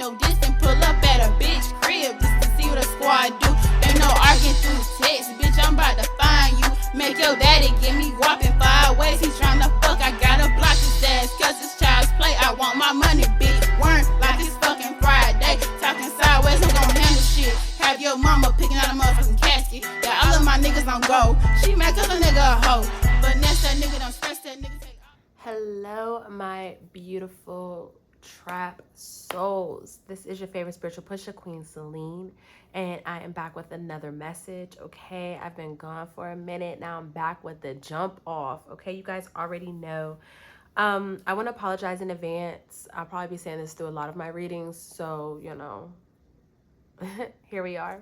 no distance. Pull up at a bitch crib just to see what a squad do. Ain't no arguing through text, bitch, I'm about to find you. Make your daddy give me whopping 5 ways. He tryna fuck, I gotta block his ass, cause it's child's play. I want my money, bitch. Weren't like it's fucking Friday. Talking sideways, who gon' handle shit? Have your mama picking out a motherfucking casket. Yeah, all of my niggas on go. She mad cause a nigga a hoe. But next that nigga don't stress that nigga take off. Hello, my beautiful trap souls. This is your favorite spiritual pusher, Queen Celine, and I am back with another message. Okay, I've been gone for a minute. Now I'm back with the jump off. Okay, you guys already know. I want to apologize in advance. I'll probably be saying this through a lot of my readings, so you know, here we are.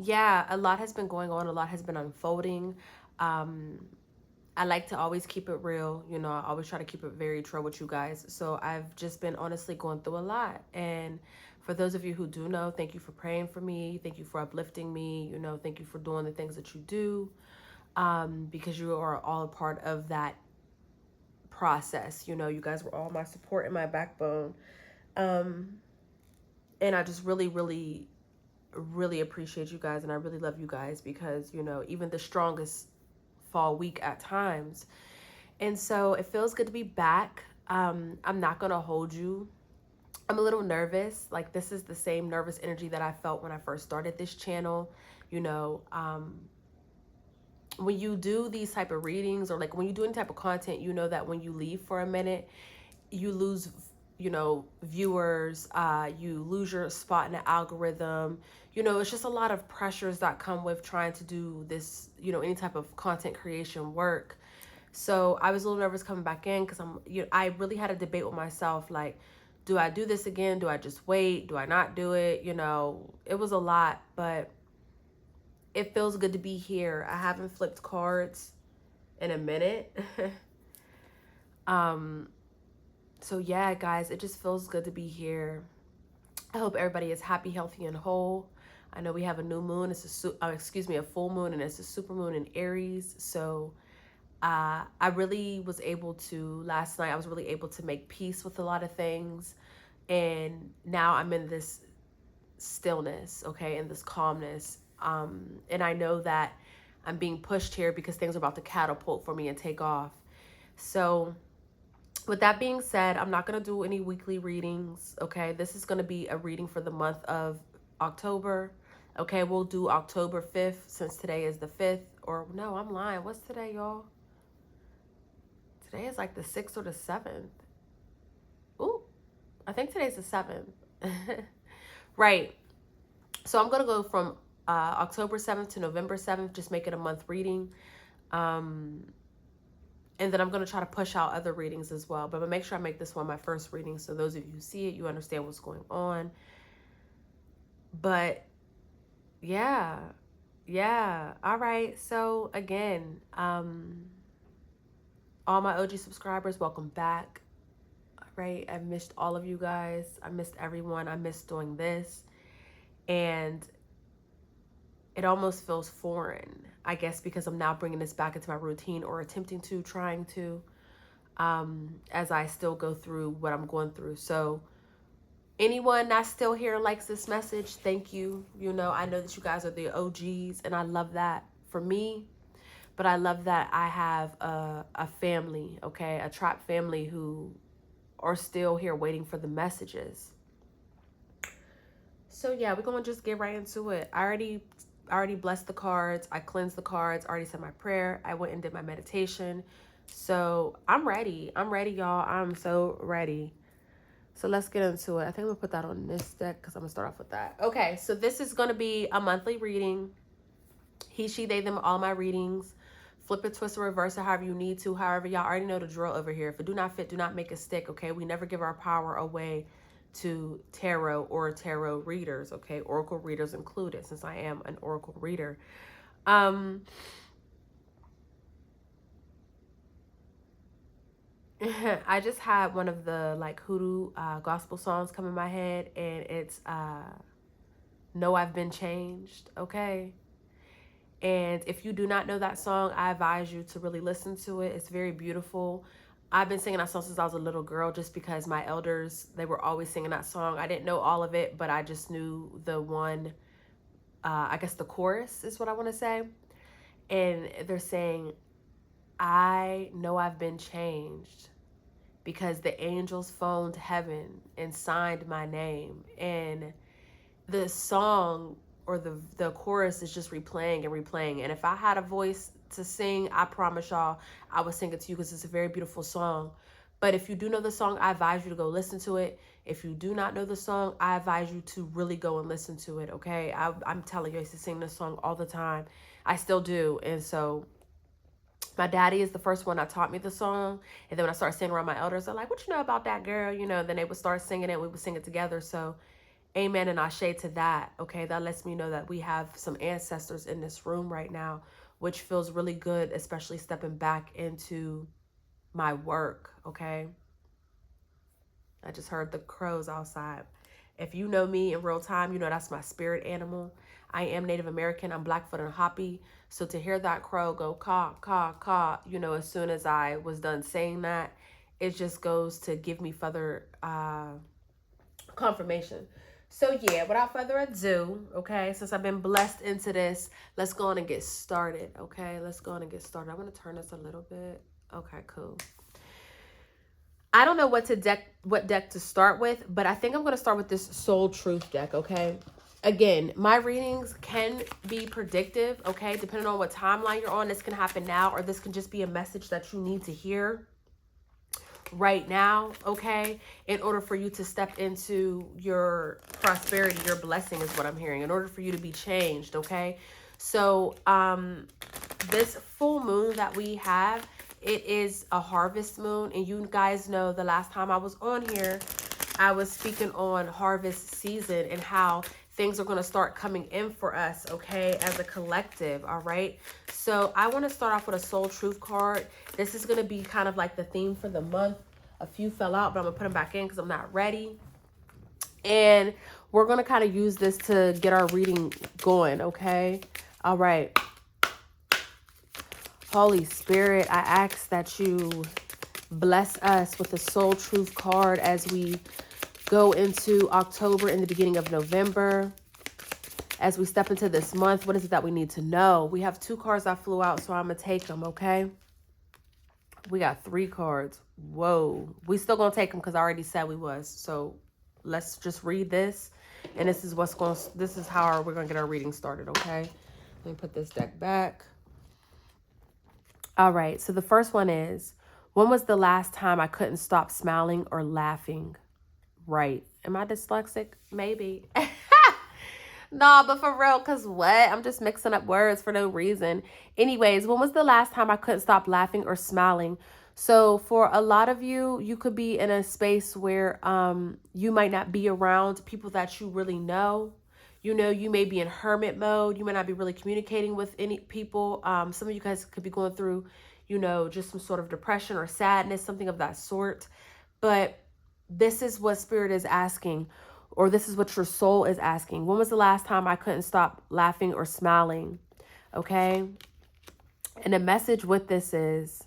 Yeah, a lot has been going on. A lot has been unfolding. I like to always keep it real. You know, I always try to keep it very true with you guys. So I've just been honestly going through a lot. And for those of you who do know, thank you for praying for me. Thank you for uplifting me. You know, thank you for doing the things that you do, because you are all a part of that process. You know, you guys were all my support and my backbone. And I just really appreciate you guys. And I really love you guys because, you know, even the strongest fall weak at times. And so it feels good to be back. I'm not gonna hold you. I'm a little nervous. Like, this is the same nervous energy that I felt when I first started this channel. You know, when you do these type of readings, or like when you do any type of content, you know that when you leave for a minute, you lose, you know, viewers, you lose your spot in the algorithm. You know, it's just a lot of pressures that come with trying to do this, you know, any type of content creation work. So I was a little nervous coming back in because I really had a debate with myself. Like, do I do this again? Do I just wait? Do I not do it? You know, it was a lot, but it feels good to be here. I haven't flipped cards in a minute. So yeah, guys, it just feels good to be here. I hope everybody is happy, healthy, and whole. I know we have a new moon. It's a full moon, and it's a super moon in Aries. So I really was able to, last night, I was really able to make peace with a lot of things. And now I'm in this stillness, okay, in this calmness. And I know that I'm being pushed here because things are about to catapult for me and take off. So with that being said, I'm not going to do any weekly readings, okay? This is going to be a reading for the month of October, okay? We'll do October 5th since today is the 5th. Or no, I'm lying. What's today, y'all? Today is like the 6th or the 7th. Ooh, I think today's the 7th. Right. So I'm going to go from October 7th to November 7th, just make it a month reading. And then I'm going to try to push out other readings as well. But I'm going to make sure I make this one my first reading. So those of you who see it, you understand what's going on. But yeah. All right. So again, all my OG subscribers, welcome back. All right. I missed all of you guys. I missed everyone. I missed doing this. And it almost feels foreign, I guess, because I'm now bringing this back into my routine, or attempting to, trying to, as I still go through what I'm going through. So anyone that's still here likes this message, thank you. You know, I know that you guys are the OGs, and I love that for me. But I love that I have a family, okay, a trap family who are still here waiting for the messages. So yeah, we're going to just get right into it. I already blessed the cards. I cleansed the cards. I already said my prayer. I went and did my meditation. So I'm ready. I'm ready, y'all. I'm so ready. So let's get into it. I think I'm going to put that on this deck because I'm going to start off with that. Okay, so this is going to be a monthly reading. He, she, they, them, all my readings. Flip it, twist, or reverse it however you need to. However, y'all already know the drill over here. If it do not fit, do not make it stick, okay? We never give our power away to tarot or tarot readers, okay? Oracle readers included, since I am an oracle reader. I just had one of the like hoodoo gospel songs come in my head, and it's Know I've Been Changed, okay? And if you do not know that song, I advise you to really listen to it. It's very beautiful. I've been singing that song since I was a little girl, just because my elders, they were always singing that song. I didn't know all of it, but I just knew the one, I guess the chorus is what I want to say. And they're saying, I know I've been changed because the angels phoned heaven and signed my name. And the song, or the chorus, is just replaying and replaying. And if I had a voice to sing, I promise y'all I would sing it to you, because it's a very beautiful song. But if you do know the song, I advise you to go listen to it. If you do not know the song, I advise you to really go and listen to it, okay? I'm telling you, I used to sing this song all the time. I still do. And so my daddy is the first one that taught me the song. And then when I started singing around my elders, they're like, what you know about that girl? You know, then they would start singing it. We would sing it together. So amen and ashe to that. Okay, that lets me know that we have some ancestors in this room right now, which feels really good, especially stepping back into my work. Okay, I just heard the crows outside. If you know me in real time, you know that's my spirit animal. I am Native American. I'm Blackfoot and Hopi. So to hear that crow go caw, caw, caw, you know, as soon as I was done saying that, it just goes to give me further confirmation. So yeah, without further ado, okay, since I've been blessed into this, let's go on and get started, okay? Let's go on and get started. I'm going to turn this a little bit. Okay, cool. I don't know what deck to start with, but I think I'm going to start with this Soul Truth deck, okay? Again, my readings can be predictive, okay? Depending on what timeline you're on, this can happen now, or this can just be a message that you need to hear right now, okay, in order for you to step into your prosperity, your blessing is what I'm hearing, in order for you to be changed, okay? So this full moon that we have, it is a harvest moon, and you guys know the last time I was on here, I was speaking on harvest season and how things are going to start coming in for us, okay, as a collective, all right? So I want to start off with a Soul Truth card. This is going to be kind of like the theme for the month. A few fell out, but I'm going to put them back in because I'm not ready. And we're going to kind of use this to get our reading going, okay? All right. Holy Spirit, I ask that you bless us with the Soul Truth card as we go into October and the beginning of November. As we step into this month, what is it that we need to know? We have 2 cards that flew out, so I'm going to take them, okay? We got 3 cards. Whoa. We still going to take them because I already said we was. So let's just read this. And this is how we're going to get our reading started, okay? Let me put this deck back. All right. So the first one is, when was the last time I couldn't stop smiling or laughing? Right. Am I dyslexic? Maybe. No, but for real, because what? I'm just mixing up words for no reason. Anyways, when was the last time I couldn't stop laughing or smiling? So for a lot of you, you could be in a space where you might not be around people that you really know. You know, you may be in hermit mode. You may not be really communicating with any people. Some of you guys could be going through, you know, just some sort of depression or sadness, something of that sort. But this is what Spirit is asking, or this is what your soul is asking. When was the last time I couldn't stop laughing or smiling? Okay. And the message with this is,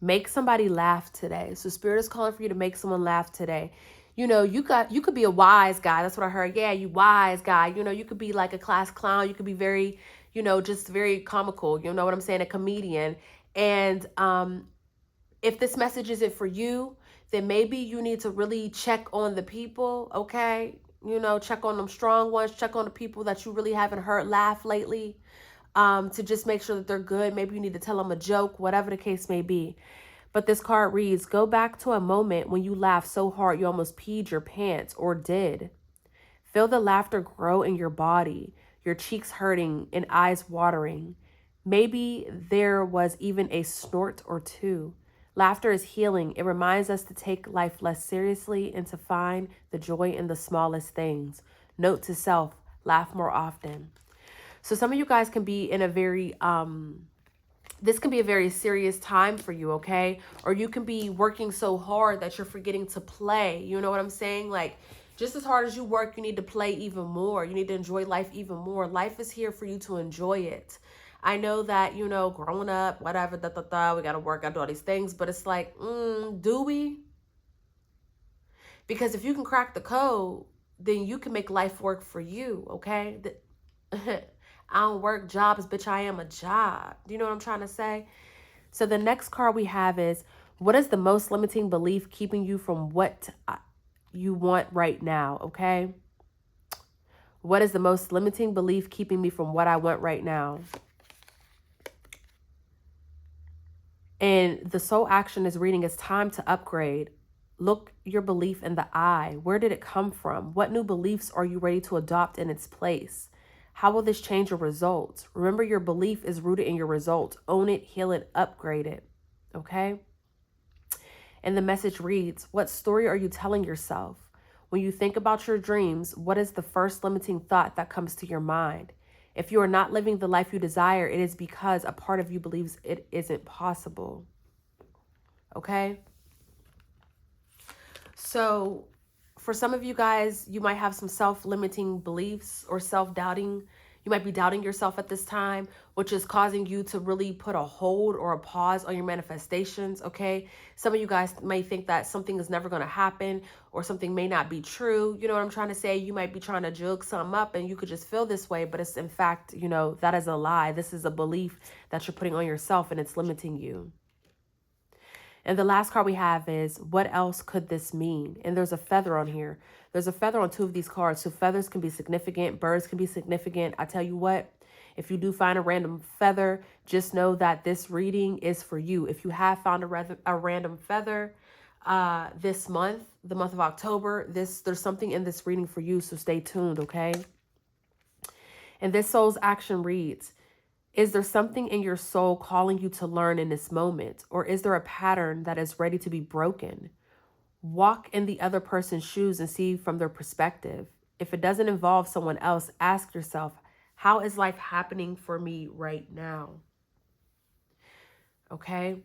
make somebody laugh today. So Spirit is calling for you to make someone laugh today. You know, you could be a wise guy. That's what I heard. Yeah, you wise guy. You know, you could be like a class clown. You could be very, you know, just very comical. You know what I'm saying? A comedian. And if this message isn't for you, then maybe you need to really check on the people, okay? You know, check on them strong ones, check on the people that you really haven't heard laugh lately, to just make sure that they're good. Maybe you need to tell them a joke, whatever the case may be. But this card reads, go back to a moment when you laughed so hard you almost peed your pants, or did. Feel the laughter grow in your body, your cheeks hurting and eyes watering. Maybe there was even a snort or two. Laughter is healing. It reminds us to take life less seriously and to find the joy in the smallest things. Note to self, laugh more often. So some of you guys can be in a very, this can be a very serious time for you, okay? Or you can be working so hard that you're forgetting to play. You know what I'm saying? Like, just as hard as you work, you need to play even more. You need to enjoy life even more. Life is here for you to enjoy it. I know that, you know, growing up, whatever, we got to work, got to do all these things. But it's like, do we? Because if you can crack the code, then you can make life work for you, okay? I don't work jobs, bitch, I am a job. Do you know what I'm trying to say? So the next card we have is, what is the most limiting belief keeping you from what you want right now, okay? What is the most limiting belief keeping me from what I want right now? And the soul action is reading, it's time to upgrade. Look your belief in the eye. Where did it come from? What new beliefs are you ready to adopt in its place? How will this change your results? Remember, your belief is rooted in your results. Own it, heal it, upgrade it. Okay? And the message reads, what story are you telling yourself? When you think about your dreams, what is the first limiting thought that comes to your mind? If you are not living the life you desire, it is because a part of you believes it isn't possible. Okay? So for some of you guys, you might have some self-limiting beliefs or self-doubting. You might be doubting yourself at this time, which is causing you to really put a hold or a pause on your manifestations, okay? Some of you guys may think that something is never going to happen or something may not be true. You know what I'm trying to say? You might be trying to jug something up and you could just feel this way, but it's in fact, you know, that is a lie. This is a belief that you're putting on yourself and it's limiting you. And the last card we have is, what else could this mean? And there's a feather on here. There's a feather on two of these cards. So feathers can be significant. Birds can be significant. I tell you what, if you do find a random feather, just know that this reading is for you. If you have found a random feather this month, the month of October, there's something in this reading for you. So stay tuned, okay? And this soul's action reads, is there something in your soul calling you to learn in this moment? Or is there a pattern that is ready to be broken? Walk in the other person's shoes and see from their perspective. If it doesn't involve someone else, ask yourself, how is life happening for me right now? Okay?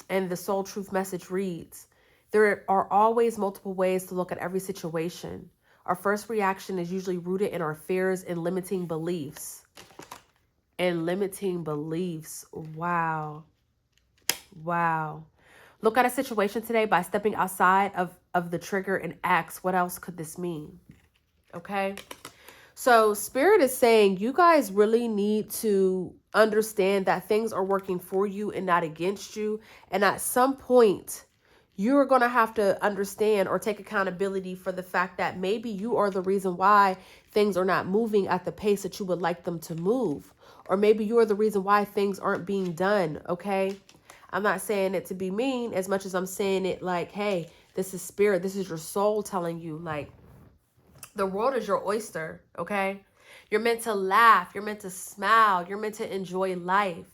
And the soul truth message reads, there are always multiple ways to look at every situation. Our first reaction is usually rooted in our fears and limiting beliefs. Wow. Look at a situation today by stepping outside of the trigger and ask, what else could this mean? Okay. So Spirit is saying you guys really need to understand that things are working for you and not against you. And at some point, you're going to have to understand or take accountability for the fact that maybe you are the reason why things are not moving at the pace that you would like them to move. Or maybe you are the reason why things aren't being done, okay? I'm not saying it to be mean as much as I'm saying it like, hey, this is spirit. This is your soul telling you, like, the world is your oyster, okay? You're meant to laugh. You're meant to smile. You're meant to enjoy life.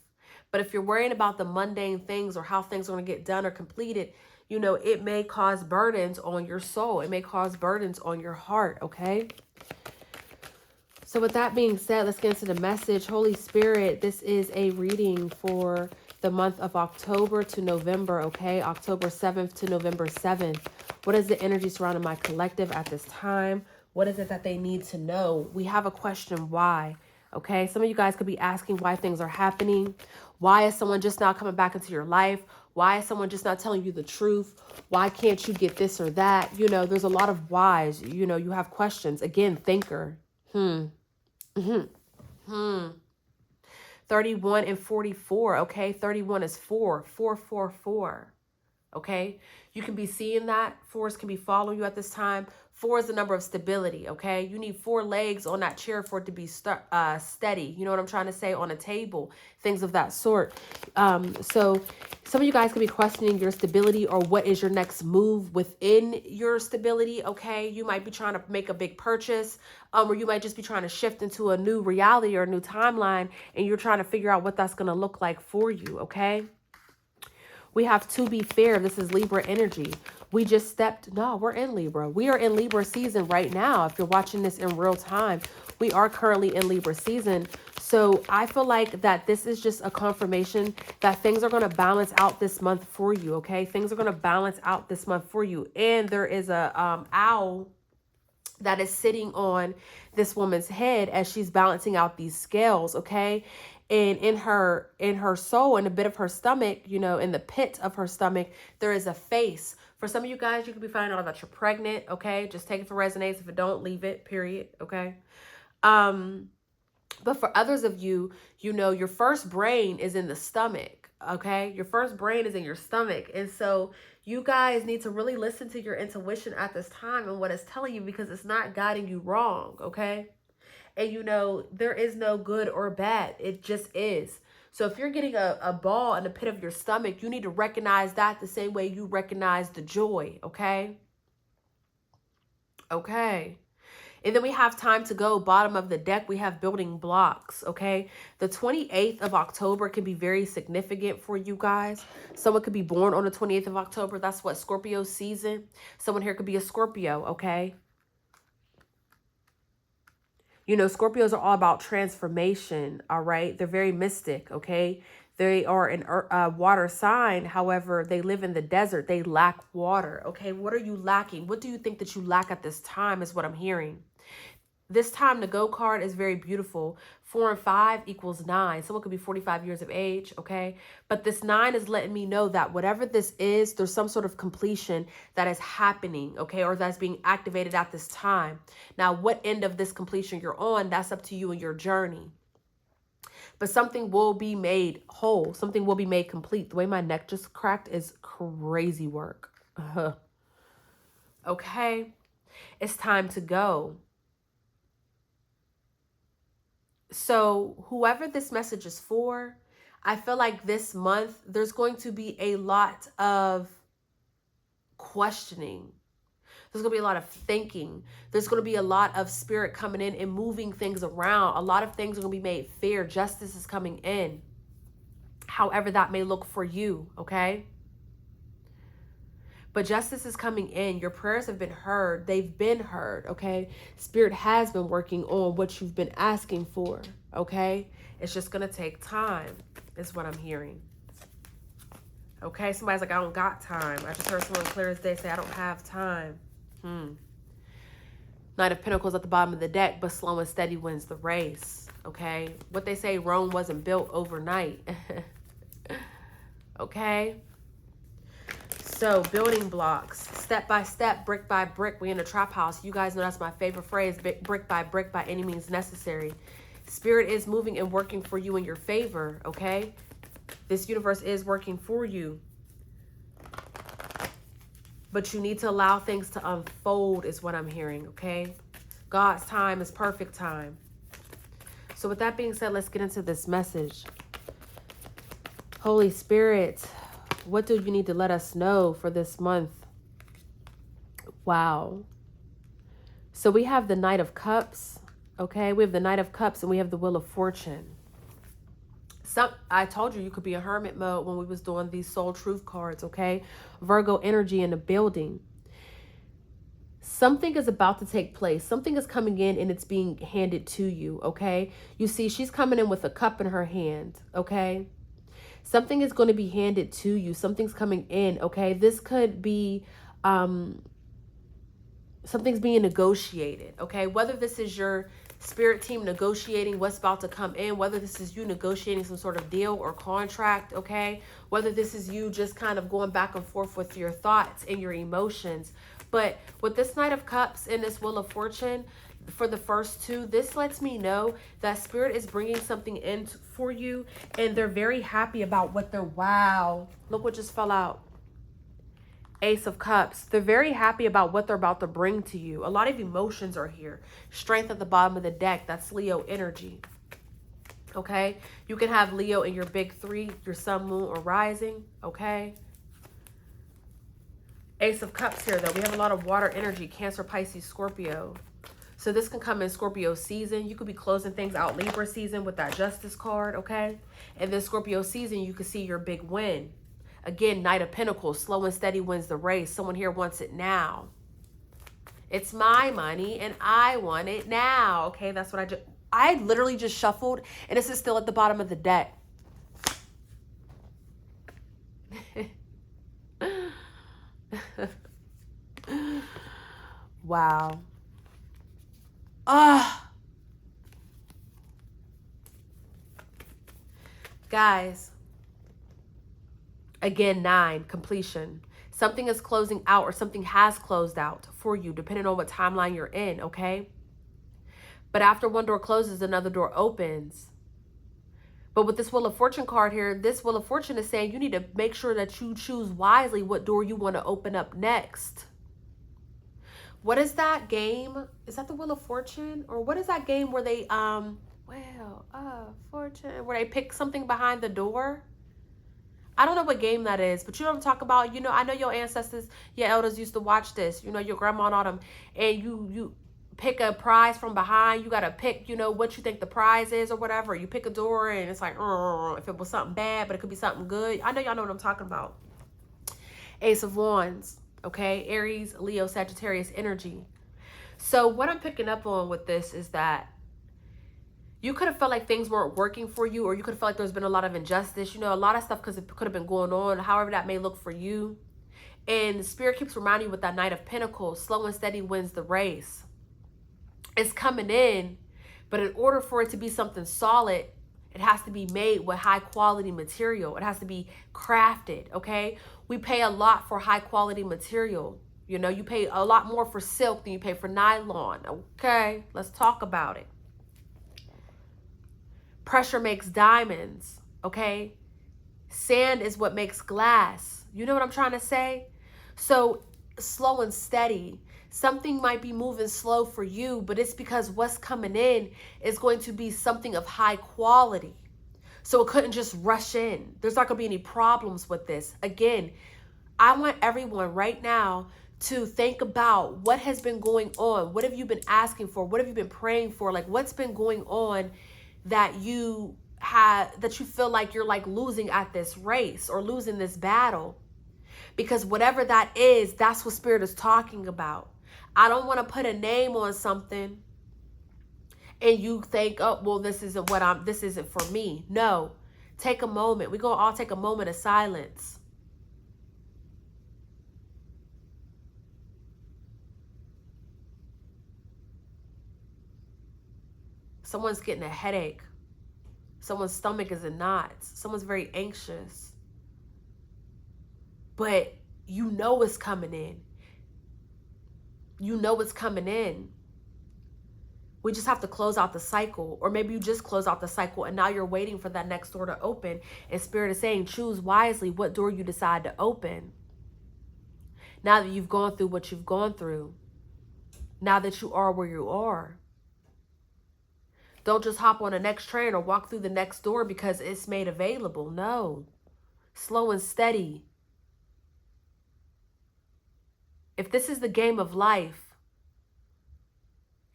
But if you're worrying about the mundane things or how things are going to get done or completed, you know, it may cause burdens on your soul. It may cause burdens on your heart, okay? So with that being said, let's get into the message. Holy Spirit, this is a reading for the month of October to November, okay? October 7th to November 7th. What is the energy surrounding my collective at this time? What is it that they need to know? We have a question, why? Okay, some of you guys could be asking why things are happening. Why is someone just not coming back into your life? Why is someone just not telling you the truth? Why can't you get this or that? You know, there's a lot of whys. You know, you have questions. Again, thinker. 31 and 44, okay? 31 is 4, 4, 4, 4, okay? You can be seeing that. 4s can be following you at this time. 4 is the number of stability, okay? You need 4 legs on that chair for it to be steady. You know what I'm trying to say? On a table, things of that sort. So some of you guys could be questioning your stability or what is your next move within your stability, okay? You might be trying to make a big purchase, or you might just be trying to shift into a new reality or a new timeline, and you're trying to figure out what that's going to look like for you, okay? We have to be fair. This is Libra energy. We just stepped. No, we're in Libra. We are in Libra season right now. If you're watching this in real time, we are currently in Libra season. So I feel like that this is just a confirmation that things are going to balance out this month for you. Okay. Things are going to balance out this month for you. And there is a owl that is sitting on this woman's head as she's balancing out these scales. Okay. And in her soul, in a bit of her stomach, you know, in the pit of her stomach, there is a face. For some of you guys, you could be finding out that you're pregnant, okay? Just take it for resonates. If it don't, leave it, period, okay? But for others of you, you know, your first brain is in the stomach, okay? Your first brain is in your stomach. And so you guys need to really listen to your intuition at this time and what it's telling you, because it's not guiding you wrong, okay? And you know, there is no good or bad. It just is. So if you're getting a ball in the pit of your stomach, you need to recognize that the same way you recognize the joy, okay? Okay. And then we have time to go. Bottom of the deck, we have building blocks, okay? The 28th of October can be very significant for you guys. Someone could be born on the 28th of October. That's what, Scorpio season. Someone here could be a Scorpio, okay? You know, Scorpios are all about transformation, all right? They're very mystic, okay? They are an water sign. However, they live in the desert. They lack water, okay? What are you lacking? What do you think that you lack at this time is what I'm hearing. This time to go card is very beautiful. 4 and 5 equals 9. Someone could be 45 years of age, okay? But this 9 is letting me know that whatever this is, there's some sort of completion that is happening, okay? Or that's being activated at this time. Now, what end of this completion you're on, that's up to you and your journey. But something will be made whole. Something will be made complete. The way my neck just cracked is crazy work. Okay? It's time to go. So whoever this message is for, I feel like this month, there's going to be a lot of questioning. There's going to be a lot of thinking. There's going to be a lot of spirit coming in and moving things around. A lot of things are going to be made fair. Justice is coming in. However that may look for you, okay? But justice is coming in. Your prayers have been heard. They've been heard, okay? Spirit has been working on what you've been asking for, okay? It's just going to take time, is what I'm hearing. Okay, somebody's like, I don't got time. I just heard someone clear as day say, I don't have time. Knight of Pentacles at the bottom of the deck, but slow and steady wins the race, okay? What they say, Rome wasn't built overnight. Okay? So, building blocks, step by step, brick by brick. We in the trap house. You guys know that's my favorite phrase, brick by brick, by any means necessary. Spirit is moving and working for you in your favor, okay? This universe is working for you. But you need to allow things to unfold is what I'm hearing, okay? God's time is perfect time. So with that being said, let's get into this message. Holy Spirit, what do you need to let us know for this month? Wow. So we have the Knight of Cups, okay? We have the Knight of Cups and we have the Wheel of Fortune. I told you could be in hermit mode when we was doing these soul truth cards, okay? Virgo energy in the building. Something is about to take place. Something is coming in and it's being handed to you, okay? You see, she's coming in with a cup in her hand, okay? Something is going to be handed to you. Something's coming in, okay? This could be, something's being negotiated, okay? Whether this is your spirit team negotiating what's about to come in, whether this is you negotiating some sort of deal or contract, okay? Whether this is you just kind of going back and forth with your thoughts and your emotions. But with this Knight of Cups and this Wheel of Fortune, for the first two, this lets me know that Spirit is bringing something in for you and they're very happy about what they're, wow, look what just fell out. Ace of Cups. They're very happy about what they're about to bring to you. A lot of emotions are here. Strength at the bottom of the deck. That's Leo energy. Okay? You can have Leo in your big three, your sun, moon, or rising. Okay? Ace of Cups here, though. We have a lot of water energy. Cancer, Pisces, Scorpio. So this can come in Scorpio season. You could be closing things out Libra season with that Justice card. Okay? And then Scorpio season, you could see your big win. Again, Knight of Pentacles, slow and steady wins the race. Someone here wants it now. It's my money and I want it now. Okay, that's what I literally just shuffled and this is still at the bottom of the deck. Wow. Guys, again, 9, completion. Something is closing out, or something has closed out for you, depending on what timeline you're in, okay? But after one door closes, another door opens. But with this Wheel of Fortune card here, this Wheel of Fortune is saying you need to make sure that you choose wisely what door you want to open up next. What is that game? Is that the Wheel of Fortune? Or what is that game where they, Wheel of Fortune, where they pick something behind the door? I don't know what game that is, but you know what I'm talking about. You know, I know your ancestors, your elders used to watch this. You know, your grandma and all them. And you pick a prize from behind. You got to pick, you know, what you think the prize is or whatever. You pick a door and it's like, if it was something bad, but it could be something good. I know y'all know what I'm talking about. Ace of Wands, okay? Aries, Leo, Sagittarius energy. So what I'm picking up on with this is that you could have felt like things weren't working for you, or you could have felt like there's been a lot of injustice. You know, a lot of stuff could have been going on, however that may look for you. And Spirit keeps reminding you with that Knight of Pentacles, slow and steady wins the race. It's coming in, but in order for it to be something solid, it has to be made with high quality material. It has to be crafted, okay? We pay a lot for high quality material. You know, you pay a lot more for silk than you pay for nylon, okay? Let's talk about it. Pressure makes diamonds, okay? Sand is what makes glass. You know what I'm trying to say? So slow and steady. Something might be moving slow for you, but it's because what's coming in is going to be something of high quality. So it couldn't just rush in. There's not going to be any problems with this. Again, I want everyone right now to think about what has been going on. What have you been asking for? What have you been praying for? Like, what's been going on that you feel like you're like losing at this race or losing this battle? Because whatever that is, that's what Spirit is talking about. I don't want to put a name on something and you think, oh, well, this isn't for me. No, take a moment. We're going to all take a moment of silence. Someone's getting a headache. Someone's stomach is in knots. Someone's very anxious. But you know it's coming in. You know it's coming in. We just have to close out the cycle. Or maybe you just close out the cycle and now you're waiting for that next door to open. And Spirit is saying, choose wisely what door you decide to open. Now that you've gone through what you've gone through. Now that you are where you are. Don't just hop on the next train or walk through the next door because it's made available. No. Slow and steady. If this is the game of life,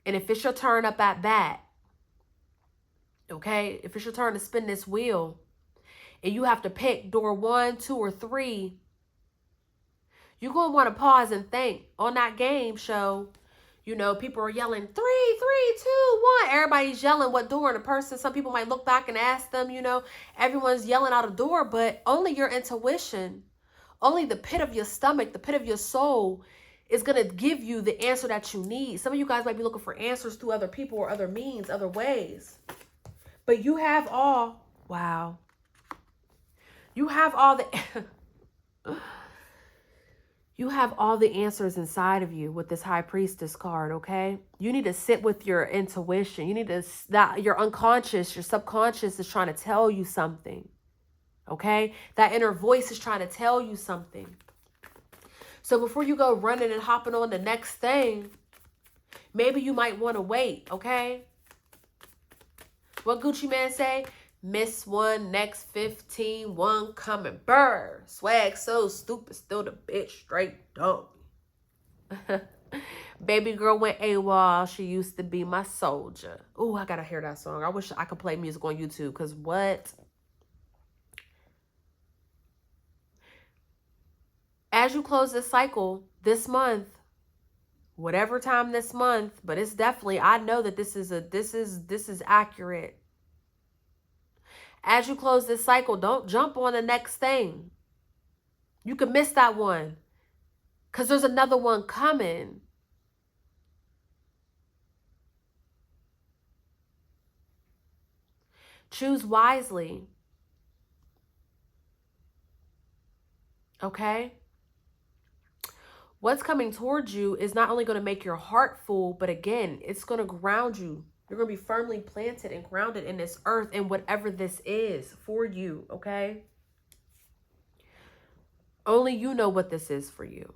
and if it's your turn up at bat, okay, if it's your turn to spin this wheel, and you have to pick door 1, 2, or 3, you're going to want to pause and think. On that game show, you know, people are yelling, 3, 3, 2, 1. Everybody's yelling what door, and the person, some people might look back and ask them, you know, everyone's yelling out a door, but only your intuition, only the pit of your stomach, the pit of your soul is going to give you the answer that you need. Some of you guys might be looking for answers through other people or other means, other ways. But you have all, wow. You have all the, you have all the answers inside of you with this High Priestess card, okay? You need to sit with your intuition. You need to, that your unconscious, your subconscious is trying to tell you something, okay? That inner voice is trying to tell you something. So before you go running and hopping on the next thing, maybe you might want to wait, okay? What Gucci Man say? Miss one, next 15, one coming. Burr. Swag so stupid, still the bitch straight dumb. Baby girl went AWOL. She used to be my soldier. Oh, I gotta hear that song. I wish I could play music on YouTube, because what? As you close this cycle this month, whatever time this month, but it's definitely, I know that this is accurate. As you close this cycle, don't jump on the next thing. You could miss that one because there's another one coming. Choose wisely. Okay? What's coming towards you is not only going to make your heart full, but again, it's going to ground you. You're going to be firmly planted and grounded in this earth and whatever this is for you, okay? Only you know what this is for you.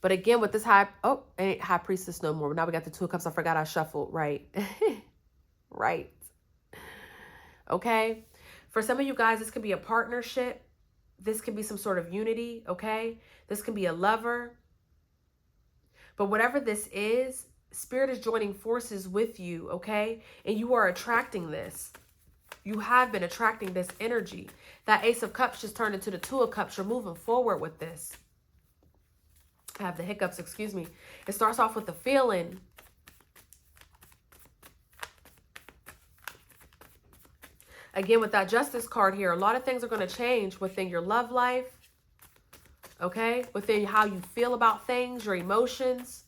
But again, with this ain't high priestess no more. Now we got the Two of Cups. I forgot I shuffled. Right. Right. Okay. For some of you guys, this could be a partnership. This could be some sort of unity. Okay. This can be a lover. But whatever this is, Spirit is joining forces with you. Okay. And you are attracting this. You have been attracting this energy. That Ace of Cups just turned into the Two of Cups. You're moving forward with this. I have the hiccups, excuse me. It starts off with a feeling. Again, with that Justice card here, a lot of things are going to change within your love life. Okay? Within how you feel about things, your emotions,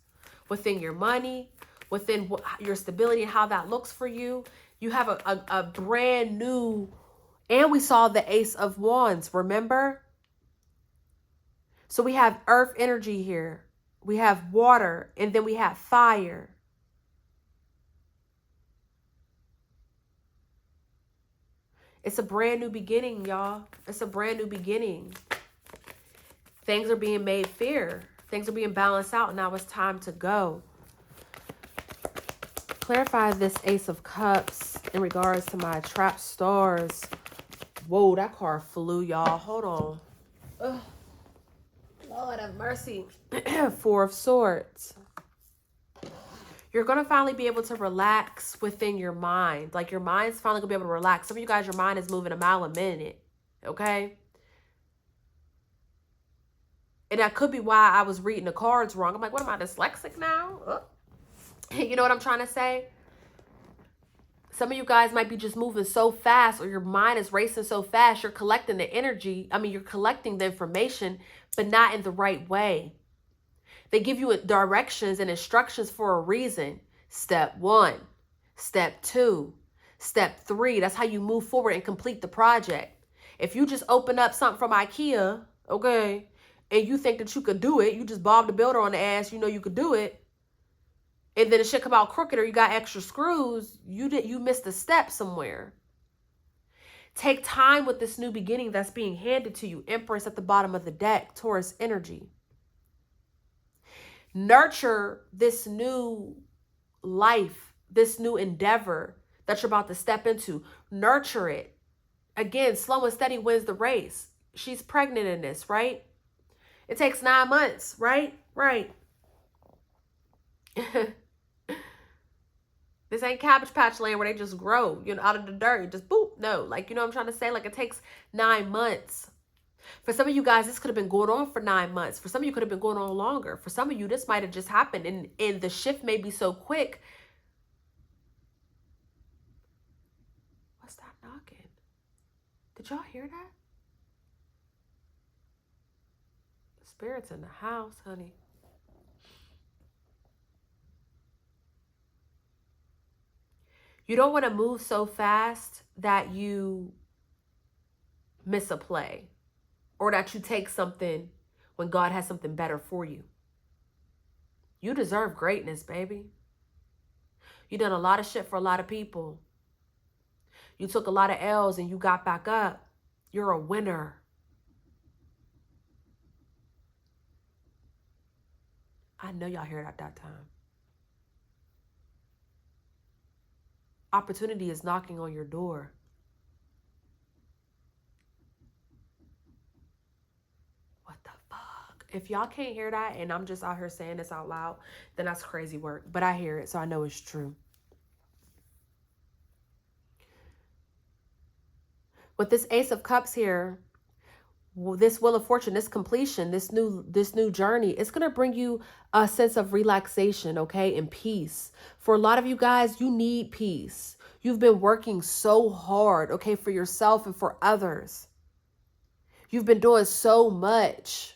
within your money, within your stability and how that looks for you. You have a brand new, and we saw the Ace of Wands, remember? So we have earth energy here. We have water, and then we have fire. It's a brand new beginning, y'all. It's a brand new beginning. Things are being made fair. Things are being balanced out. Now it's time to go. Clarify this Ace of Cups in regards to my trap stars. Whoa, that card flew, y'all. Hold on. Ugh. Lord have mercy. Four of Swords. You're going to finally be able to relax within your mind. Like your mind's finally going to be able to relax. Some of you guys, your mind is moving a mile a minute. Okay? And that could be why I was reading the cards wrong. I'm like, what am I, dyslexic now? You know what I'm trying to say? Some of you guys might be just moving so fast, or your mind is racing so fast. You're collecting the energy. I mean, you're collecting the information, but not in the right way. They give you directions and instructions for a reason. Step 1, step 2, step 3. That's how you move forward and complete the project. If you just open up something from IKEA, okay, and you think that you could do it, you just bob the builder on the ass, you know you could do it, and then the shit come out crooked, or you got extra screws, you missed a step somewhere. Take time with this new beginning that's being handed to you. Empress at the bottom of the deck, Taurus energy. Nurture this new life, this new endeavor that you're about to step into. Nurture it. Again, slow and steady wins the race. She's pregnant in this, right? It takes 9 months, right? Right. This ain't Cabbage Patch Land where they just grow, you know, out of the dirt. You just boop. No, like, you know what I'm trying to say? Like, it takes 9 months. For some of you guys, this could have been going on for 9 months. For some of you, could have been going on longer. For some of you, this might have just happened. And the shift may be so quick. What's that knocking? Did y'all hear that? The spirit's in the house, honey. You don't want to move so fast that you miss a play, or that you take something when God has something better for you. You deserve greatness, baby. You done a lot of shit for a lot of people. You took a lot of L's and you got back up. You're a winner. I know y'all heard it at that time. Opportunity is knocking on your door. What the fuck? If y'all can't hear that and I'm just out here saying this out loud, then that's crazy work. But I hear it, so I know it's true. With this Ace of Cups here, this Wheel of Fortune, this completion, this new journey, it's going to bring you a sense of relaxation, okay, and peace. For a lot of you guys, you need peace. You've been working so hard, okay, for yourself and for others. You've been doing so much.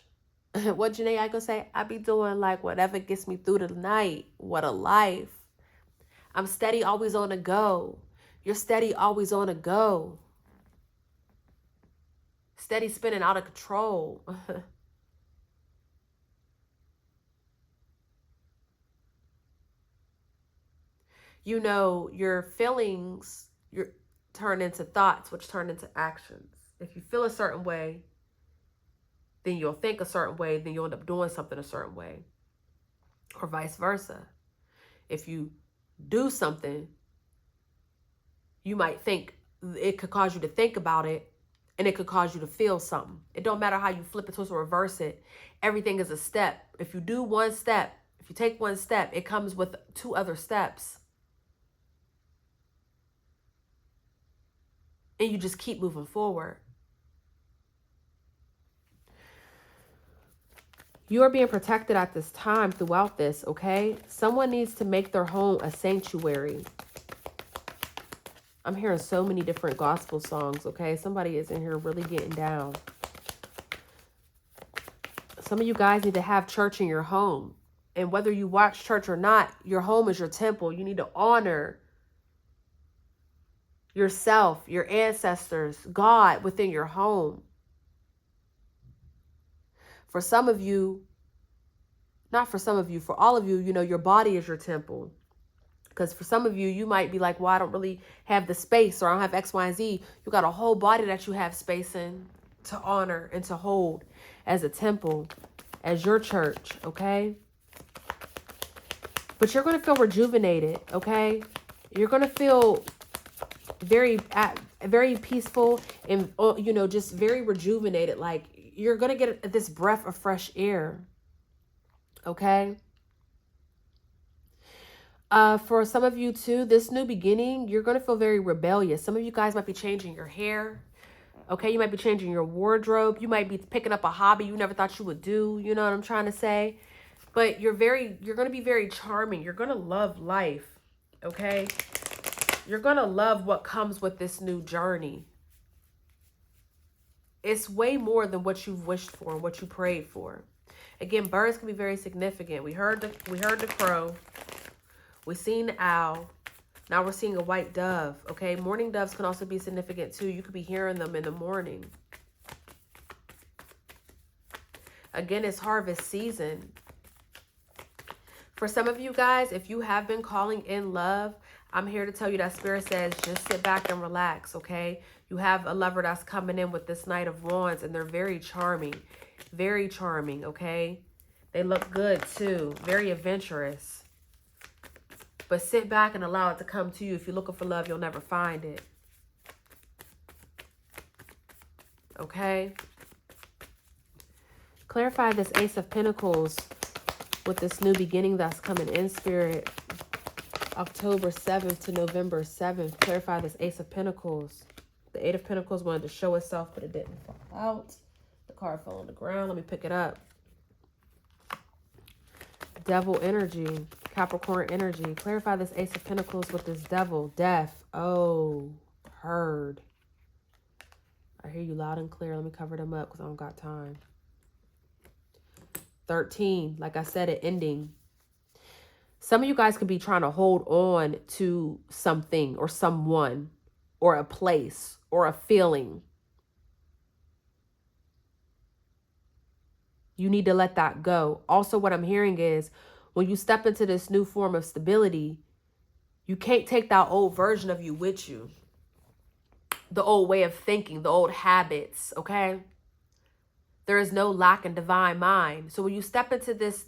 What Janae I gonna say? I be doing like whatever gets me through the night. What a life. I'm steady, always on the go. You're steady, always on the go. Steady spinning out of control. You know, your feelings turn into thoughts, which turn into actions. If you feel a certain way, then you'll think a certain way, then you'll end up doing something a certain way, or vice versa. If you do something, you might think it could cause you to think about it, and it could cause you to feel something. It don't matter how you flip it, twist, or reverse it. Everything is a step. If you do one step, if you take one step, it comes with 2 other steps. And you just keep moving forward. You are being protected at this time throughout this, okay? Someone needs to make their home a sanctuary. I'm hearing so many different gospel songs, okay? Somebody is in here really getting down. Some of you guys need to have church in your home. And whether you watch church or not, your home is your temple. You need to honor yourself, your ancestors, God within your home. For some of you, not for some of you, for all of you, you know, your body is your temple. Because for some of you, you might be like, well, I don't really have the space, or I don't have X, Y, and Z. You got a whole body that you have space in to honor and to hold as a temple, as your church, okay? But you're going to feel rejuvenated, okay? You're going to feel very peaceful and, you know, just very rejuvenated. Like, you're going to get this breath of fresh air, okay? For some of you too, this new beginning, you're going to feel very rebellious. Some of you guys might be changing your hair. Okay, you might be changing your wardrobe. You might be picking up a hobby you never thought you would do. You know what I'm trying to say? But you're going to be very charming. You're going to love life. Okay? You're going to love what comes with this new journey. It's way more than what you've wished for and what you prayed for. Again, birds can be very significant. We heard the crow. We seen the owl. Now we're seeing a white dove, okay? Morning doves can also be significant too. You could be hearing them in the morning. Again, it's harvest season. For some of you guys, if you have been calling in love, I'm here to tell you that Spirit says just sit back and relax, okay? You have a lover that's coming in with this Knight of Wands, and they're very charming, okay? They look good too, very adventurous. But sit back and allow it to come to you. If you're looking for love, you'll never find it. Okay? Clarify this Ace of Pentacles with this new beginning that's coming in, Spirit. October 7th to November 7th. Clarify this Ace of Pentacles. The Eight of Pentacles wanted to show itself, but it didn't fall out. The card fell on the ground. Let me pick it up. Devil energy. Capricorn energy. Clarify this Ace of Pentacles with this Devil. Death. Oh, heard. I hear you loud and clear. Let me cover them up because I don't got time. 13. Like I said, it ending. Some of you guys could be trying to hold on to something or someone or a place or a feeling. You need to let that go. Also, what I'm hearing is when you step into this new form of stability, you can't take that old version of you with you. The old way of thinking, the old habits, okay? There is no lack in divine mind. So when you step into this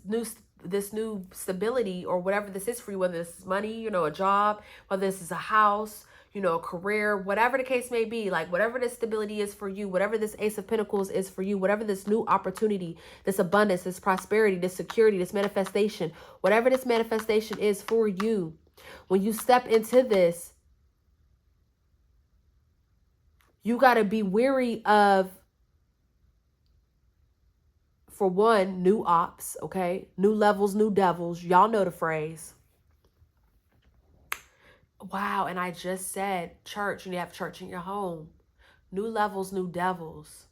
new stability or whatever this is for you, whether this is money, you know, a job, whether this is a house, you know, a career, whatever the case may be, like whatever this stability is for you, whatever this Ace of Pentacles is for you, whatever this new opportunity, this abundance, this prosperity, this security, this manifestation, whatever this manifestation is for you, when you step into this, you got to be wary of, for one, new ops, okay? New levels, new devils. Y'all know the phrase. Wow, and I just said church, and you have church in your home. New levels, new devils.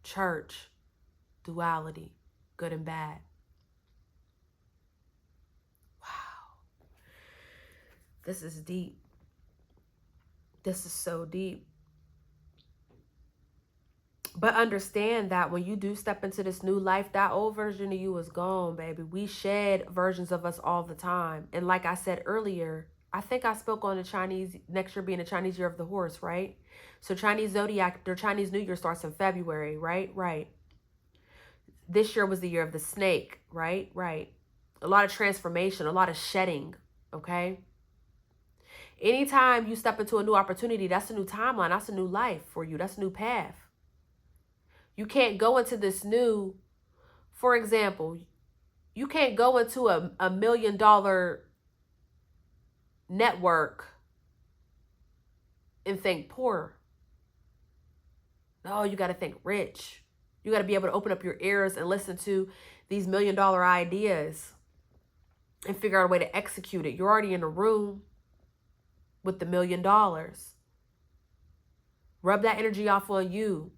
Church, duality, good and bad. Wow. This is deep. This is so deep. But understand that when you do step into this new life, that old version of you is gone, baby. We shed versions of us all the time. And like I said earlier, I think I spoke on the Chinese, next year being the Chinese year of the horse, right? So Chinese zodiac, their Chinese New Year starts in February, right? Right. This year was the year of the snake, right? Right. A lot of transformation, a lot of shedding, okay? Anytime you step into a new opportunity, that's a new timeline. That's a new life for you. That's a new path. You can't go into this new, for example, you can't go into a $1 million network and think poor. No, you got to think rich. You got to be able to open up your ears and listen to these $1 million ideas and figure out a way to execute it. You're already in a room with the $1 million. Rub that energy off on you.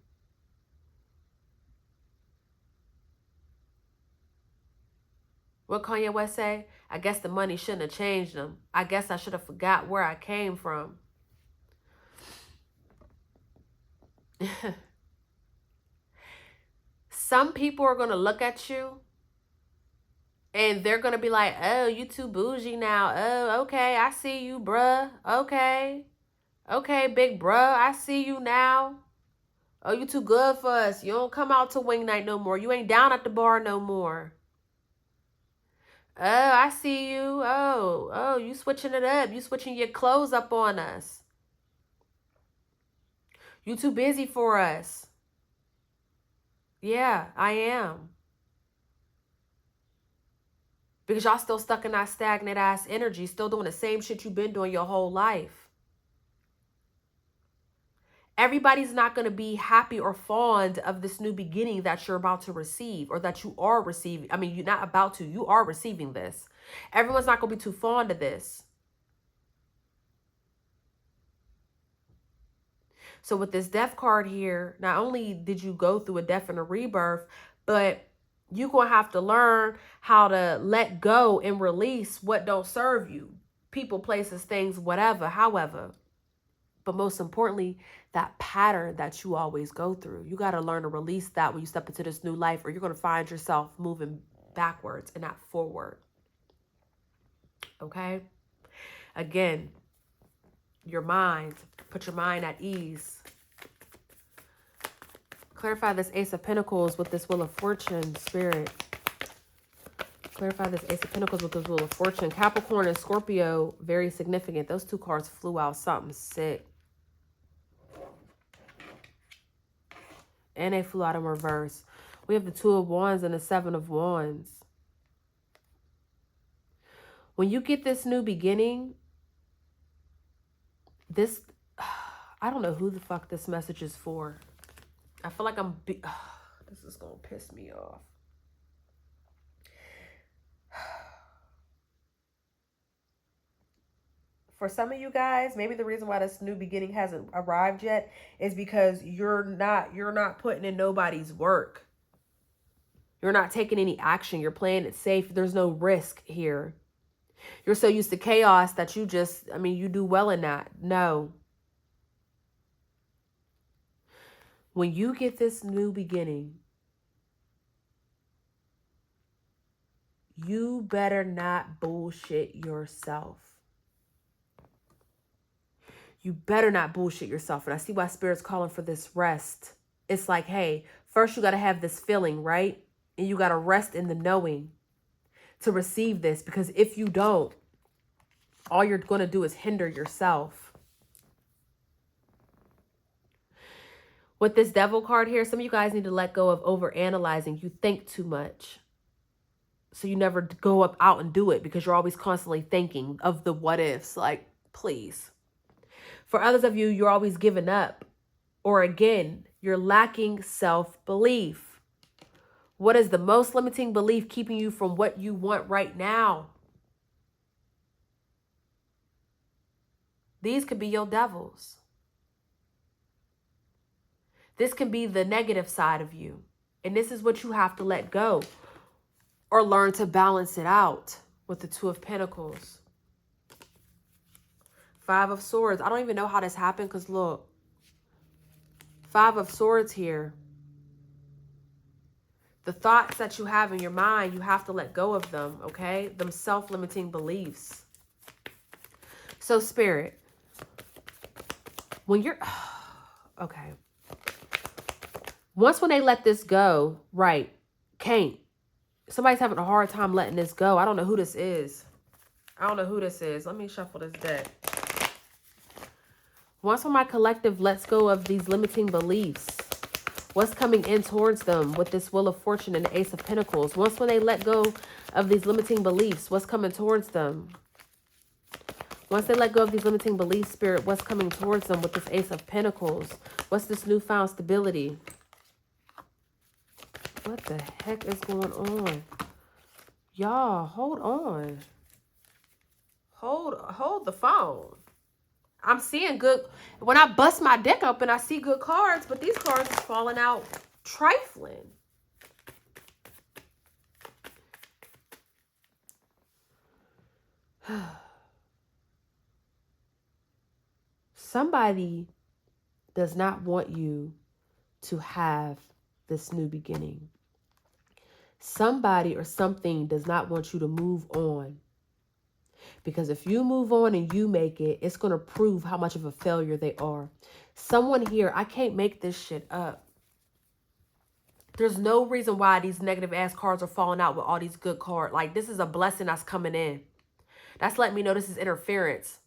What Kanye West say? I guess the money shouldn't have changed them. I guess I should have forgot where I came from. Some people are going to look at you and they're going to be like, oh, you too bougie now. Oh, okay, I see you, bruh. Okay. Okay, big bruh, I see you now. Oh, you too good for us. You don't come out to wing night no more. You ain't down at the bar no more. Oh, I see you. Oh, you switching it up. You switching your clothes up on us. You too busy for us. Yeah, I am. Because y'all still stuck in that stagnant ass energy, still doing the same shit you've been doing your whole life. Everybody's not going to be happy or fond of this new beginning that you're about to receive or that you are receiving. I mean, you're not about to, you are receiving this. Everyone's not going to be too fond of this. So with this death card here, not only did you go through a death and a rebirth, but you're going to have to learn how to let go and release what don't serve you. People, places, things, whatever, however. But most importantly, that pattern that you always go through. You got to learn to release that when you step into this new life, or you're going to find yourself moving backwards and not forward. Okay? Again, your mind. Put your mind at ease. Clarify this Ace of Pentacles with this Wheel of Fortune, Spirit. Clarify this Ace of Pentacles with this Wheel of Fortune. Capricorn and Scorpio, very significant. Those two cards flew out something sick. And they flew out in reverse. We have the Two of Wands and the Seven of Wands. When you get this new beginning, this, I don't know who the fuck this message is for. I feel like this is going to piss me off. For some of you guys, maybe the reason why this new beginning hasn't arrived yet is because you're not putting in nobody's work. You're not taking any action. You're playing it safe. There's no risk here. You're so used to chaos that you just, you do well in that. No. When you get this new beginning, you better not bullshit yourself. You better not bullshit yourself. And I see why Spirit's calling for this rest. It's like, hey, first you got to have this feeling, right? And you got to rest in the knowing to receive this. Because if you don't, all you're going to do is hinder yourself. With this Devil card here, some of you guys need to let go of overanalyzing. You think too much. So you never go out and do it because you're always constantly thinking of the what ifs. Like, please. For others of you, you're always giving up. Or again, you're lacking self-belief. What is the most limiting belief keeping you from what you want right now? These could be your devils. This can be the negative side of you. And this is what you have to let go or learn to balance it out with the Two of Pentacles. Five of Swords. I don't even know how this happened because look, Five of Swords here. The thoughts that you have in your mind, you have to let go of them, okay? Them self-limiting beliefs. So Spirit, when you're, okay. Once when they let this go, right, can't. Somebody's having a hard time letting this go. I don't know who this is. I don't know who this is. Let me shuffle this deck. Once when my collective lets go of these limiting beliefs, what's coming in towards them with this Wheel of Fortune and the Ace of Pentacles? Once when they let go of these limiting beliefs, what's coming towards them? Once they let go of these limiting beliefs, Spirit, what's coming towards them with this Ace of Pentacles? What's this newfound stability? What the heck is going on? Y'all, hold on. Hold the phone. I'm seeing good. When I bust my deck open, I see good cards, but these cards is falling out trifling. Somebody does not want you to have this new beginning. Somebody or something does not want you to move on. Because if you move on and you make it, it's going to prove how much of a failure they are. Someone here, I can't make this shit up. There's no reason why these negative ass cards are falling out with all these good cards. Like, this is a blessing that's coming in. That's letting me know this is interference.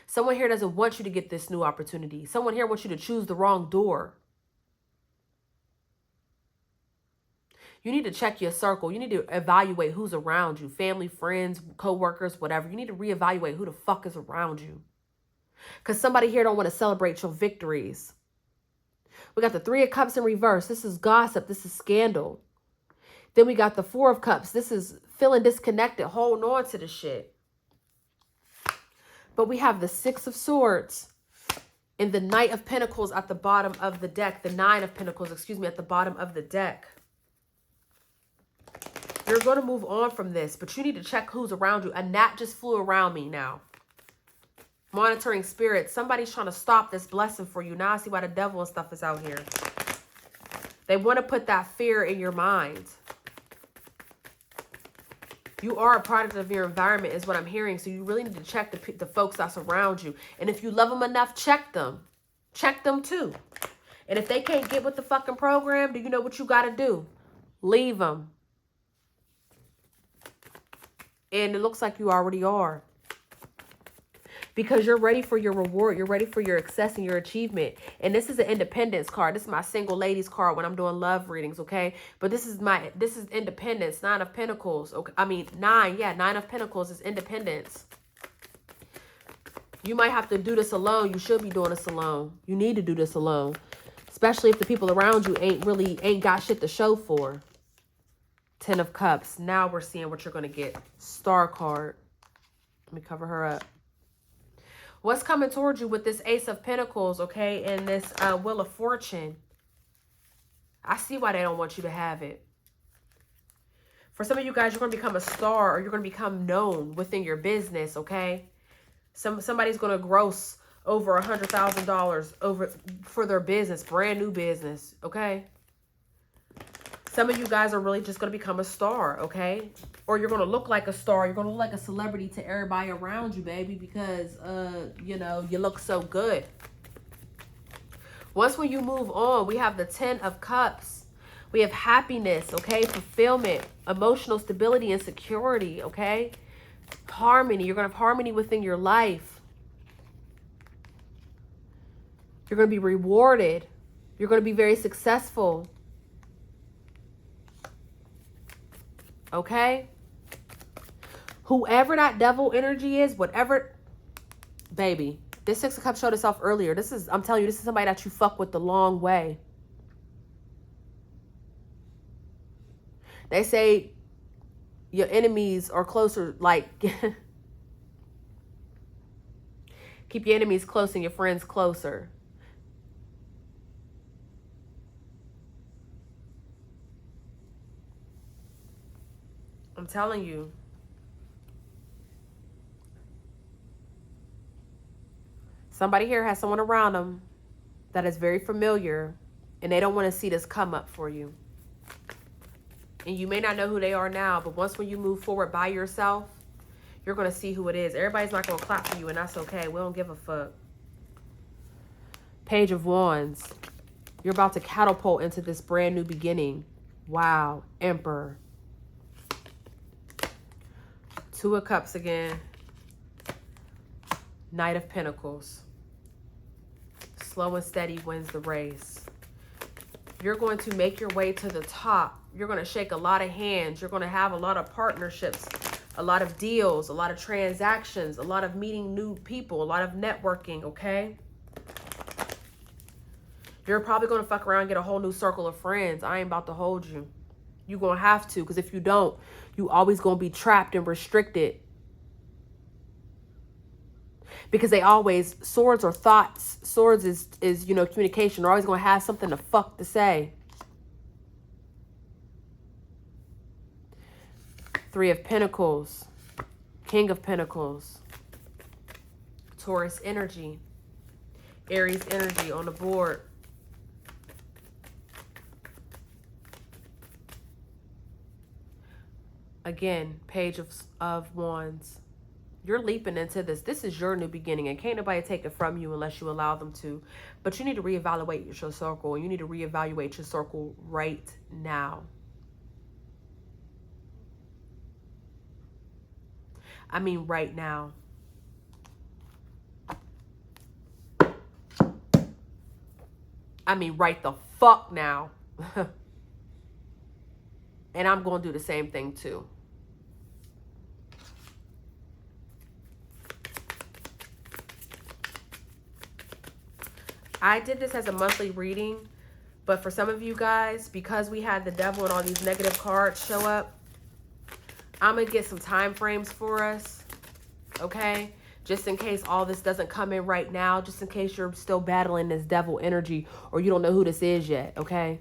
Someone here doesn't want you to get this new opportunity. Someone here wants you to choose the wrong door. You need to check your circle. You need to evaluate who's around you. Family, friends, co-workers, whatever. You need to reevaluate who the fuck is around you. Because somebody here don't want to celebrate your victories. We got the 3 of Cups in reverse. This is gossip. This is scandal. Then we got the 4 of Cups. This is feeling disconnected, holding on to the shit. But we have the 6 of Swords and the Knight of Pentacles at the bottom of the deck. The 9 of Pentacles, excuse me, at the bottom of the deck. You're going to move on from this, but you need to check who's around you. A gnat just flew around me now. Monitoring spirit. Somebody's trying to stop this blessing for you. Now I see why the devil and stuff is out here. They want to put that fear in your mind. You are a product of your environment is what I'm hearing. So you really need to check the folks that's around you. And if you love them enough, check them. Check them too. And if they can't get with the fucking program, do you know what you got to do? Leave them. And it looks like you already are. Because you're ready for your reward. You're ready for your success and your achievement. And this is an independence card. This is my single ladies card when I'm doing love readings, okay? But this is independence. 9 of Pentacles. Okay, I mean, 9. Yeah, 9 of Pentacles is independence. You might have to do this alone. You should be doing this alone. You need to do this alone. Especially if the people around you ain't got shit to show for. 10 of Cups. Now we're seeing what you're going to get. Star card. Let me cover her up. What's coming towards you with this Ace of Pentacles, okay? And this Wheel of Fortune. I see why they don't want you to have it. For some of you guys, you're going to become a star or you're going to become known within your business, okay? Somebody's going to gross over $100,000 for their business, brand new business, okay? Some of you guys are really just going to become a star, okay? Or you're going to look like a star. You're going to look like a celebrity to everybody around you, baby, because, you know, you look so good. Once when you move on, we have the 10 of Cups. We have happiness, okay? Fulfillment, emotional stability and security, okay? Harmony. You're going to have harmony within your life. You're going to be rewarded. You're going to be very successful. Okay? Whoever that devil energy is, whatever, baby, this 6 of Cups showed itself earlier. I'm telling you, this is somebody that you fuck with the long way. They say your enemies are closer, like, keep your enemies close and your friends closer. I'm telling you. Somebody here has someone around them that is very familiar And they don't want to see this come up for you. And you may not know who they are now, but once when you move forward by yourself, you're going to see who it is. Everybody's not going to clap for you, and that's okay. We don't give a fuck. Page of Wands. You're about to catapult into this brand new beginning. Wow. Emperor. Two of Cups again. Knight of Pentacles. Slow and steady wins the race. You're going to make your way to the top. You're going to shake a lot of hands. You're going to have a lot of partnerships, a lot of deals, a lot of transactions, a lot of meeting new people, a lot of networking, okay? You're probably going to fuck around and get a whole new circle of friends. I ain't about to hold you. You're going to have to, because if you don't, you always going to be trapped and restricted. Because they always, swords are thoughts. Swords is you know, communication. They're always going to have something to fuck to say. Three of Pentacles. King of Pentacles. Taurus energy. Aries energy on the board. Again, Page of Wands. You're leaping into this. This is your new beginning, and can't nobody take it from you unless you allow them to. But you need to reevaluate your circle, and you need to reevaluate your circle right now. I mean, right now. I mean, right the fuck now. And I'm going to do the same thing too. I did this as a monthly reading, but for some of you guys, because we had the devil and all these negative cards show up, I'm going to get some time frames for us, okay? Just in case all this doesn't come in right now, just in case you're still battling this devil energy or you don't know who this is yet, okay?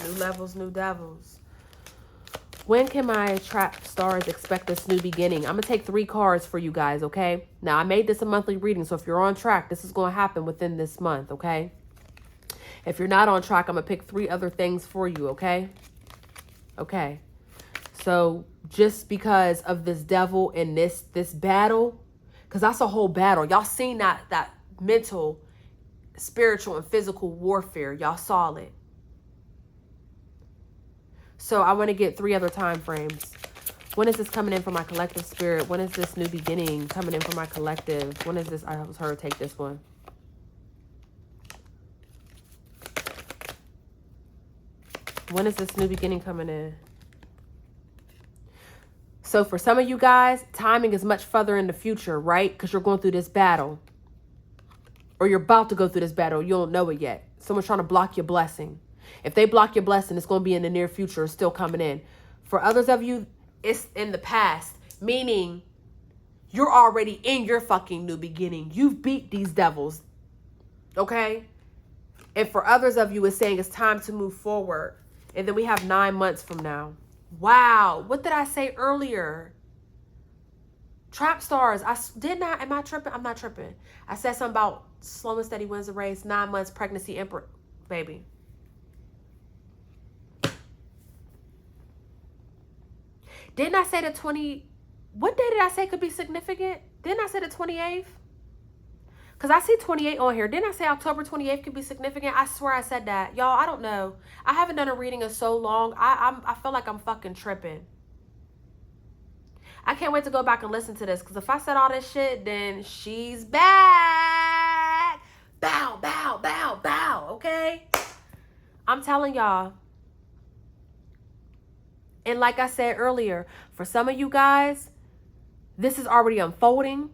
New levels, new devils. When can my trap stars expect this new beginning? I'm going to take 3 cards for you guys, okay? Now, I made this a monthly reading, so if you're on track, this is going to happen within this month, okay? If you're not on track, I'm going to pick 3 other things for you, okay? Okay. So, just because of this devil and this battle, because that's a whole battle. Y'all seen that mental, spiritual, and physical warfare. Y'all saw it. So I want to get 3 other time frames. When is this coming in for my collective spirit? When is this new beginning coming in for my collective? When is this? I was her take this one. When is this new beginning coming in? So for some of you guys, timing is much further in the future, right? Because you're going through this battle. Or you're about to go through this battle. You don't know it yet. Someone's trying to block your blessing. If they block your blessing, it's going to be in the near future. It's still coming in. For others of you, it's in the past. Meaning, you're already in your fucking new beginning. You've beat these devils. Okay? And for others of you, it's saying it's time to move forward. And then we have 9 months from now. Wow. What did I say earlier? Trap stars. Am I tripping? I'm not tripping. I said something about slow and steady wins the race. 9 months, pregnancy, emperor. Baby. Didn't I say the 20? What day did I say could be significant? Didn't I say the 28th? Because I see 28 on here. Didn't I say October 28th could be significant? I swear I said that. Y'all, I don't know. I haven't done a reading in so long. I feel like I'm fucking tripping. I can't wait to go back and listen to this. Because if I said all this shit, then she's back. Bow, bow, bow, bow. Okay? I'm telling y'all. And like I said earlier, for some of you guys, this is already unfolding.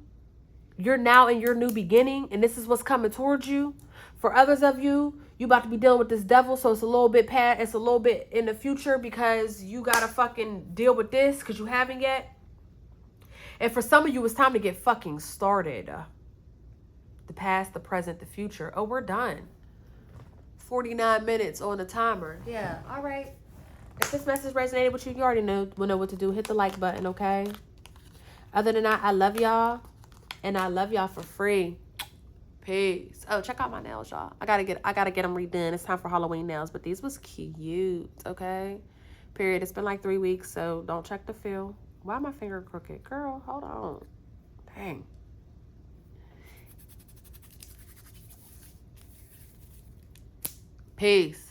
You're now in your new beginning, and this is what's coming towards you. For others of you, you about to be dealing with this devil, so it's a little bit past, it's a little bit in the future because you got to fucking deal with this because you haven't yet. And for some of you, it's time to get fucking started. The past, the present, the future. Oh, we're done. 49 minutes on the timer. Yeah, all right. If this message resonated with you, you already know what to do. Hit the like button, okay? Other than that, I love y'all. And I love y'all for free. Peace. Oh, check out my nails, y'all. I gotta get them redone. It's time for Halloween nails, but these was cute, okay? Period. It's been like 3 weeks, so don't check the feel. Why my finger crooked? Girl, hold on. Dang. Peace.